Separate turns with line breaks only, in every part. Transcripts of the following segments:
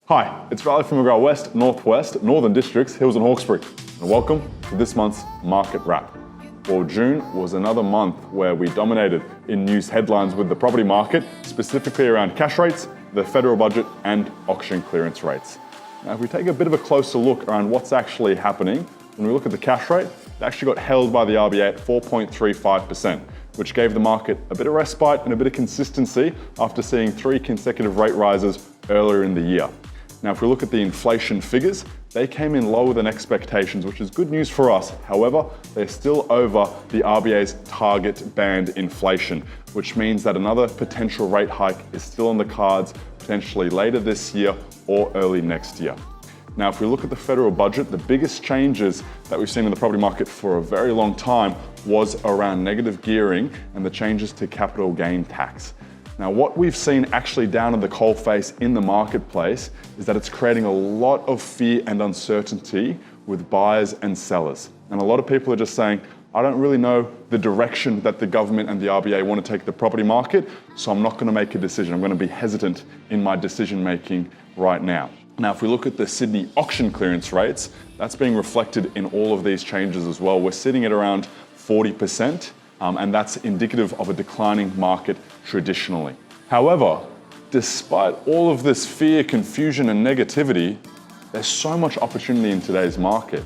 Hi, it's Riley from McGrath West, Northwest, Northern Districts, Hills and Hawkesbury, and welcome to this month's Market Wrap. Well, June was another month where we dominated in news headlines with the property market, specifically around cash rates, the federal budget, and auction clearance rates. Now, if we take a bit of a closer look around what's actually happening, when we look at the cash rate, it actually got held by the RBA at 4.35%, which gave the market a bit of respite and a bit of consistency after seeing 3 consecutive rate rises earlier in the year. Now, if we look at the inflation figures, they came in lower than expectations, which is good news for us. However, they're still over the RBA's target band inflation, which means that another potential rate hike is still on the cards, potentially later this year or early next year. Now, if we look at the federal budget, the biggest changes that we've seen in the property market for a very long time was around negative gearing and the changes to capital gain tax. Now, what we've seen actually down in the coalface in the marketplace is that it's creating a lot of fear and uncertainty with buyers and sellers. And a lot of people are just saying, I don't really know the direction that the government and the RBA want to take the property market, so I'm not going to make a decision. I'm going to be hesitant in my decision making right now. Now, if we look at the Sydney auction clearance rates, that's being reflected in all of these changes as well. We're sitting at around 40%. And that's indicative of a declining market traditionally. However, despite all of this fear, confusion, and negativity, there's so much opportunity in today's market.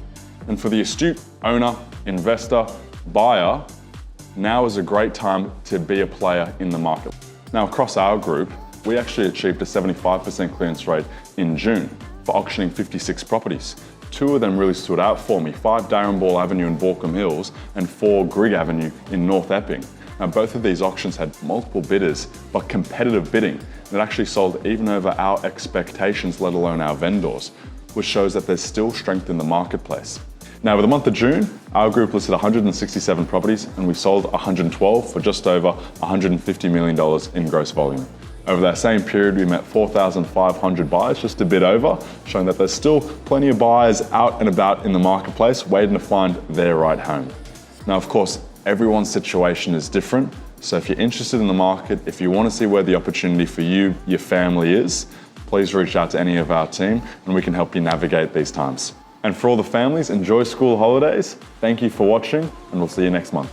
And for the astute owner, investor, buyer, now is a great time to be a player in the market. Now, across our group, we actually achieved a 75% clearance rate in June for auctioning 56 properties. 2 of them really stood out for me, 5 Darrenball Avenue in Baulkham Hills and 4 Grigg Avenue in North Epping. Now, both of these auctions had multiple bidders, but competitive bidding. And it actually sold even over our expectations, let alone our vendors, which shows that there's still strength in the marketplace. Now, with the month of June, our group listed 167 properties and we sold 112 for just over $150 million in gross volume. Over that same period, we met 4,500 buyers, just a bit over, showing that there's still plenty of buyers out and about in the marketplace waiting to find their right home. Now, of course, everyone's situation is different. So if you're interested in the market, if you want to see where the opportunity for you, your family is, please reach out to any of our team and we can help you navigate these times. And for all the families, enjoy school holidays. Thank you for watching and we'll see you next month.